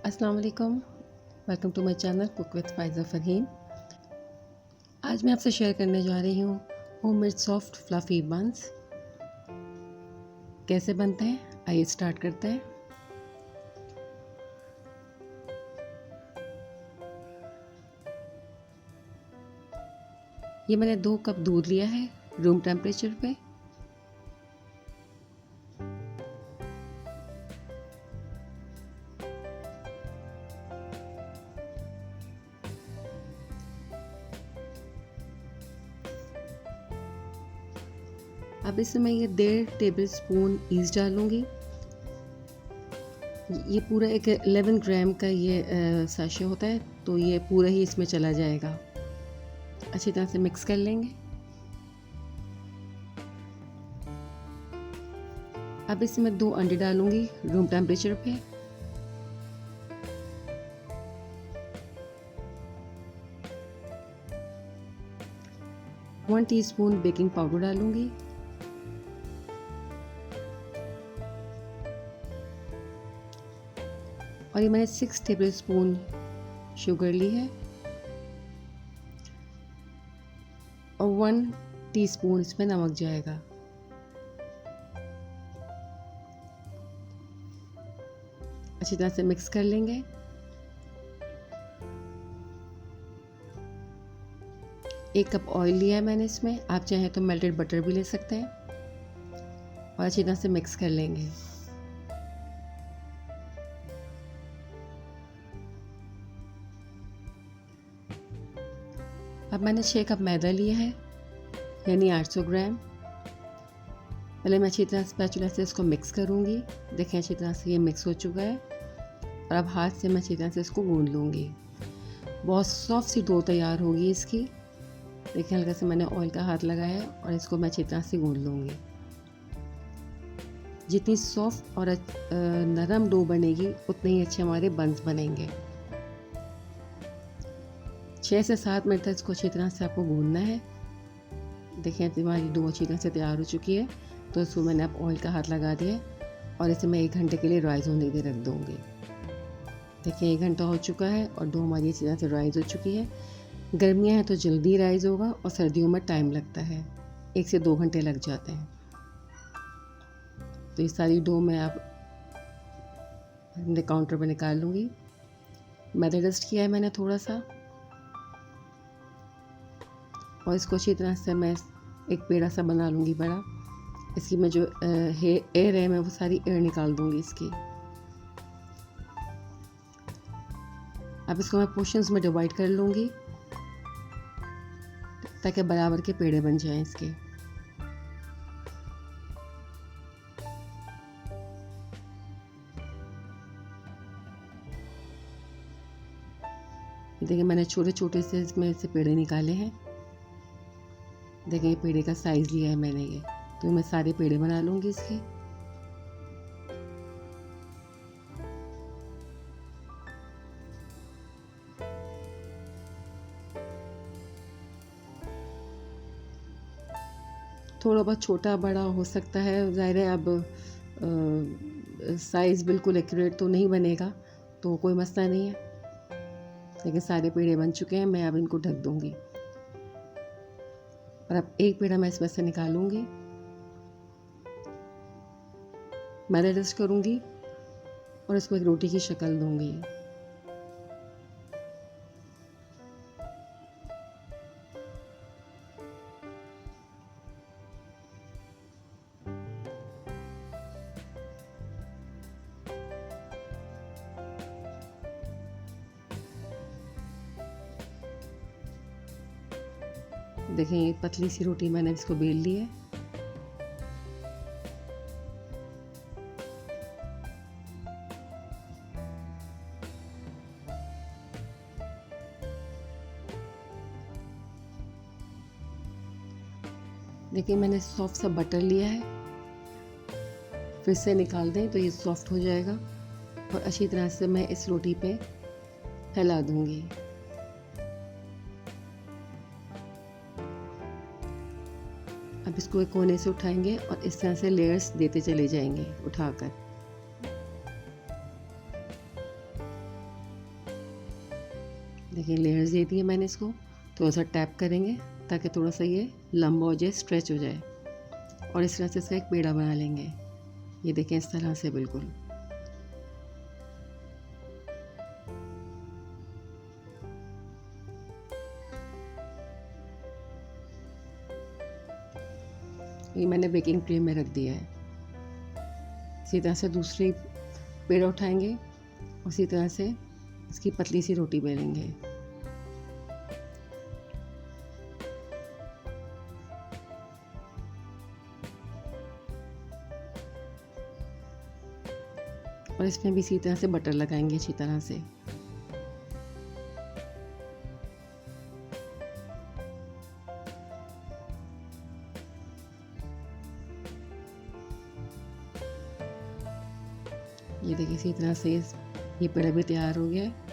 अस्सलाम वालेकुम। Welcome to my channel cook with Faiza Farheen. आज मैं आपसे शेयर करने जा रही हूँ होममेड सॉफ्ट फ्लफ़ी बन्स कैसे बनते हैं। आइए स्टार्ट करते हैं। ये मैंने 2 कप दूध लिया है रूम टेम्परेचर पे। अब इसमें मैं ये 1.5 टेबल स्पून ईस्ट डालूँगी। ये पूरा एक 11 ग्राम का ये सैशे होता है, तो ये पूरा ही इसमें चला जाएगा। अच्छी तरह से मिक्स कर लेंगे। अब इसमें 2 अंडे डालूँगी रूम टेम्परेचर पे। वन टीस्पून बेकिंग पाउडर डालूँगी। और ये मैंने 6 टेबल स्पून शुगर ली है और 1 टीस्पून इसमें नमक जाएगा। अच्छी तरह से मिक्स कर लेंगे। एक कप ऑयल लिया है मैंने इसमें, आप चाहें तो मेल्टेड बटर भी ले सकते हैं और अच्छी तरह से मिक्स कर लेंगे। अब मैंने 6 कप मैदा लिया है, यानी 800 ग्राम। पहले मैं अच्छी तरह स्पैचुला से इसको मिक्स करूँगी। देखें अच्छी तरह से ये मिक्स हो चुका है और अब हाथ से मैं अच्छी तरह से इसको गूंद लूँगी। बहुत सॉफ्ट सी डो तैयार होगी इसकी। देखिए हल्का से मैंने ऑयल का हाथ लगाया है और इसको मैं अच्छी तरह से गूंद लूँगी। जितनी सॉफ्ट और नरम डो बनेगी उतने ही अच्छे हमारे बन्स बनेंगे। 6 से 7 मिनट तक इसको अच्छी तरह से आपको गूंदना है। देखिए हमारी डो अच्छी तरह से तैयार हो चुकी है, तो इसको मैंने अब ऑयल का हाथ लगा दिया और इसे मैं 1 घंटे के लिए राइज़ होने के लिए रख दूँगी। देखिए 1 घंटा हो चुका है और डो हमारी अच्छी तरह से राइज़ हो चुकी है। गर्मियाँ हैं तो जल्दी राइज़ होगा और सर्दियों में टाइम लगता है, 1 से 2 घंटे लग जाते हैं। तो ये सारी डो मैं अब अपने काउंटर पर निकाल लूँगी। मैदा डस्ट किया है मैंने थोड़ा सा और इसको अच्छी तरह से मैं एक पेड़ा सा बना लूँगी बड़ा। इसकी मैं जो एयर है मैं वो सारी एयर निकाल दूँगी इसकी। अब इसको मैं पोर्शंस में डिवाइड कर लूँगी ताकि बराबर के पेड़े बन जाएं इसके। देखिए मैंने छोटे छोटे से इसमें से पेड़े निकाले हैं। देखिए ये पेड़े का साइज़ लिया है मैंने ये, तो मैं सारे पेड़े बना लूँगी इसके। थोड़ा बहुत छोटा बड़ा हो सकता है, ज़ाहिर है अब साइज़ बिल्कुल एक्यूरेट तो नहीं बनेगा, तो कोई मसला नहीं है। लेकिन सारे पेड़े बन चुके हैं, मैं अब इनको ढक दूँगी और अब एक पेड़ा मैं इसमें से निकालूँगी। मैदा डस्ट करूँगी और इसको एक रोटी की शक्ल दूँगी। देखें ये पतली सी रोटी मैंने इसको बेल ली है। देखिए मैंने सॉफ्ट सा बटर लिया है, फिर से निकाल दें तो ये सॉफ्ट हो जाएगा और अच्छी तरह से मैं इस रोटी पे फैला दूँगी। अब इसको एक कोने से उठाएंगे और इस तरह से लेयर्स देते चले जाएंगे उठाकर। देखिए लेयर्स दे दिए मैंने इसको, थोड़ा सा टैप करेंगे ताकि थोड़ा सा ये लंबा हो जाए, स्ट्रेच हो जाए, और इस तरह से इसका एक पेड़ा बना लेंगे। ये देखें इस तरह से बिल्कुल। ये मैंने बेकिंग ट्रे में रख दिया है। इसी तरह से दूसरी पेड़ा उठाएंगे, उसी तरह से इसकी पतली सी रोटी बेलेंगे। और इसमें भी इसी तरह से बटर लगाएंगे अच्छी तरह से। ये देखिए इसी तरह से ये पेड़ा भी तैयार हो गया है।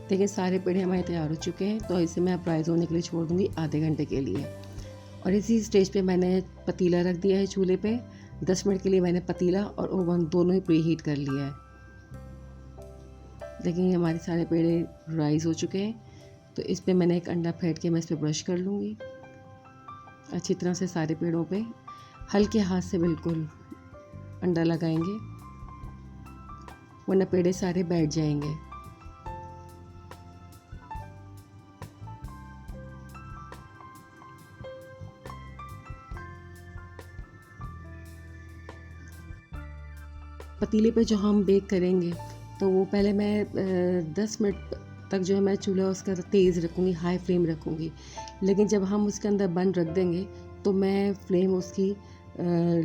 देखिए सारे पेड़े हमारे तैयार हो चुके हैं, तो इसे मैं अब फ्राइज़ होने के लिए छोड़ दूँगी आधे घंटे के लिए। और इसी स्टेज पे मैंने पतीला रख दिया है चूल्हे पे। 10 मिनट के लिए मैंने पतीला और ओवन दोनों ही प्री हीट कर लिया है। देखिए हमारे सारे पेड़े राइज़ हो चुके हैं, तो इस पे मैंने एक अंडा फेंट के मैं इस पर ब्रश कर लूँगी अच्छी तरह से। सारे पेड़ों पे हल्के हाथ से बिल्कुल अंडा लगाएंगे, वरना पेड़े सारे बैठ जाएंगे। पतीले पे जो हम बेक करेंगे, तो वो पहले मैं 10 मिनट तक जो है मैं चूल्हा उसका तेज़ रखूँगी, हाई फ्लेम रखूँगी। लेकिन जब हम उसके अंदर बन रख देंगे, तो मैं फ्लेम उसकी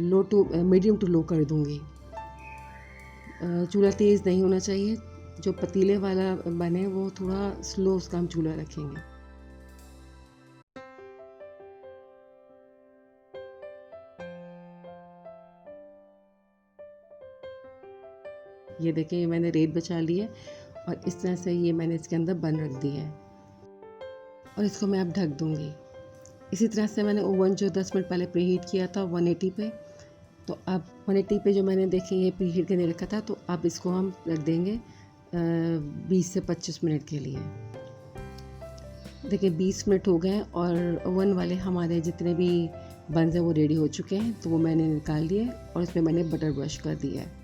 लो टू मीडियम टू लो कर दूँगी। चूल्हा तेज़ नहीं होना चाहिए। जो पतीले वाला बने वो थोड़ा स्लो उसका हम चूल्हा रखेंगे। ये देखिए मैंने रेत बचा ली है, और इस तरह से ये मैंने इसके अंदर बन रख दी है, और इसको मैं अब ढक दूँगी। इसी तरह से मैंने ओवन जो 10 मिनट पहले प्री हीट किया था 180 पे, तो अब 180 पे जो मैंने देखिए ये प्री हीट करने रखा था, तो अब इसको हम रख देंगे 20 से 25 मिनट के लिए। देखिए 20 मिनट हो गए और ओवन वाले हमारे जितने भी बंस हैं वो रेडी हो चुके हैं, तो वो मैंने निकाल दिए और इसमें मैंने बटर ब्रश कर दिया है।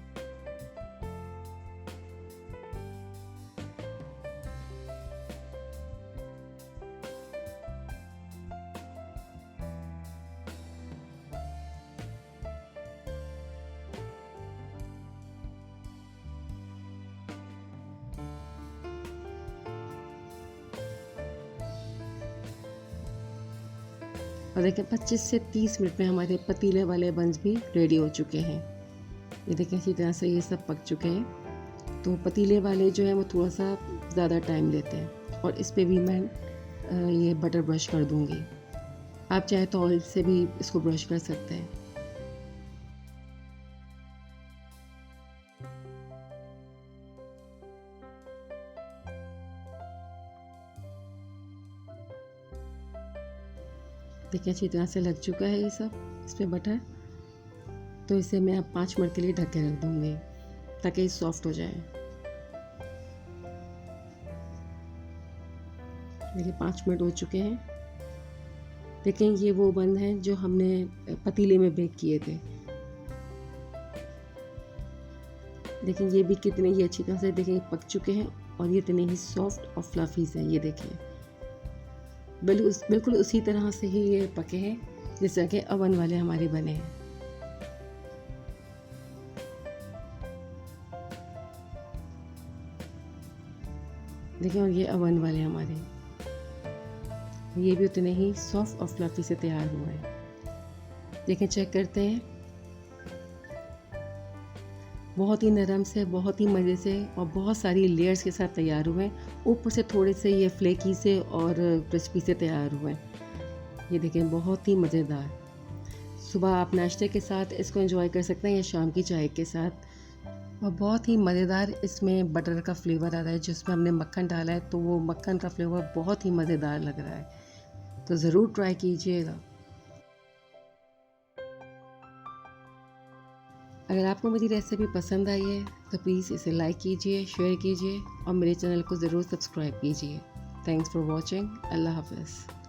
और देखिए 25 से 30 मिनट में हमारे पतीले वाले बंस भी रेडी हो चुके हैं। ये देखिए इसी तरह से ये सब पक चुके हैं। तो पतीले वाले जो है वो थोड़ा सा ज़्यादा टाइम लेते हैं, और इस पे भी मैं ये बटर ब्रश कर दूँगी। आप चाहे तो ऑयल से भी इसको ब्रश कर सकते हैं। देखिए अच्छी तरह से लग चुका है ये सब इस पर बटर। तो इसे मैं अब 5 मिनट के लिए ढक के रख दूँगी ताकि ये सॉफ्ट हो जाए। देखिए 5 मिनट हो चुके हैं। देखिए ये वो बन हैं जो हमने पतीले में बेक किए थे। देखिए ये भी कितने ही अच्छी तरह से देखिए पक चुके हैं, और ये इतने ही सॉफ्ट और फ्लफी हैं। ये देखिए बिल्कुल उसी तरह से ही ये पके हैं जिस तरह के अवन वाले हमारे बने हैं। देखिए और ये अवन वाले हमारे, ये भी उतने ही सॉफ्ट और फ्लफी से तैयार हुए हैं। देखिए चेक करते हैं, बहुत ही नरम से, बहुत ही मज़े से और बहुत सारी लेयर्स के साथ तैयार हुए हैं। ऊपर से थोड़े से ये फ्लेकी से और क्रिस्पी से तैयार हुए हैं। ये देखें बहुत ही मज़ेदार। सुबह आप नाश्ते के साथ इसको एंजॉय कर सकते हैं या शाम की चाय के साथ। और बहुत ही मज़ेदार इसमें बटर का फ्लेवर आ रहा है, जिसमें हमने मक्खन डाला है, तो वो मक्खन का फ्लेवर बहुत ही मज़ेदार लग रहा है। तो ज़रूर ट्राई कीजिएगा। अगर आपको मेरी रेसिपी पसंद आई है तो प्लीज़ इसे लाइक कीजिए, शेयर कीजिए और मेरे चैनल को ज़रूर सब्सक्राइब कीजिए। Thanks for watching. अल्लाह हाफ़िज़।